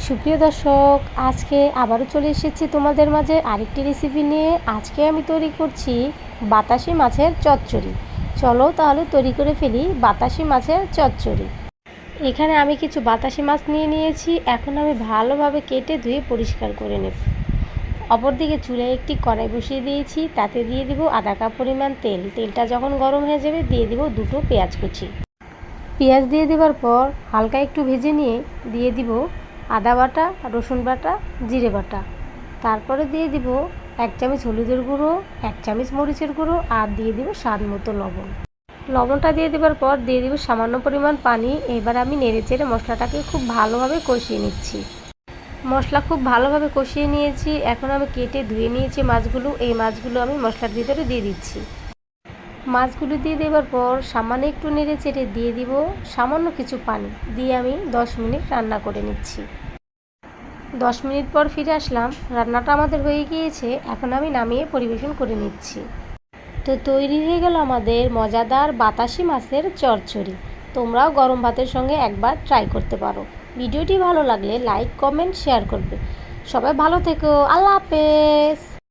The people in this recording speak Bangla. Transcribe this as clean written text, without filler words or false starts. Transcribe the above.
সুপ্রিয় দর্শক, আজকে আবারও চলে এসেছি তোমাদের মাঝে আরেকটি রেসিপি নিয়ে। আজকে আমি তৈরি করছি বাতাসি মাছের চচ্চড়ি। চলো তাহলে তৈরি করে ফেলি বাতাসি মাছের চচ্চড়ি। এখানে আমি কিছু বাতাসি মাছ নিয়ে নিয়েছি। এখন আমি ভালোভাবে কেটে ধুয়ে পরিষ্কার করে নেব। অপরদিকে চুলায় একটি কড়াই বসিয়ে দিয়েছি, তাতে দিয়ে দিব আধা কাপ পরিমাণ তেল। তেলটা যখন গরম হয়ে যাবে দিয়ে দিব দুটো পেঁয়াজ কুচি। পেঁয়াজ দিয়ে দেওয়ার পর হালকা একটু ভেজে নিয়ে দিয়ে দিব আদা বাটা, রসুন বাটা, জিরে বাটা। তারপরে দিয়ে দিব 1 চামচ হলুদের গুঁড়ো, 1 চামচ মরিচের গুঁড়ো আর দিয়ে দিব স্বাদ মতো লবণ। লবণটা দিয়ে দেওয়ার পর দিয়ে দিব সামান্য পরিমাণ পানি। এবার আমি নেড়েচেড়ে মশলাটাকে খুব ভালোভাবে কষিয়ে নিচ্ছি। মশলা খুব ভালোভাবে কষিয়ে নিয়েছি। এখন আমি কেটে ধুয়ে নিয়েছি মাছগুলো। এই মাছগুলো আমি মশলার ভিতরে দিয়ে দিচ্ছি। মাছগুলো দিয়ে দেওয়ার পর সামান্য একটু নেড়েচেড়ে দিয়ে দিব সামান্য কিছু পানি দিয়ে আমি 10 মিনিট রান্না করে নিচ্ছি। 10 মিনিট পর ফিরে আসলাম। রান্নাটা আমাদের হয়ে গিয়েছে। এখন আমি নামিয়ে পরিবেশন করে নিচ্ছি। তো তৈরি হয়ে গেল আমাদের মজাদার বাতাসি মাছের চচ্চড়ি। তোমরাও গরম ভাতের সঙ্গে একবার ট্রাই করতে পারো। ভিডিওটি ভালো লাগলে লাইক, কমেন্ট, শেয়ার করবে। সবাই ভালো থেকো। আল্লাহ হাফেজ।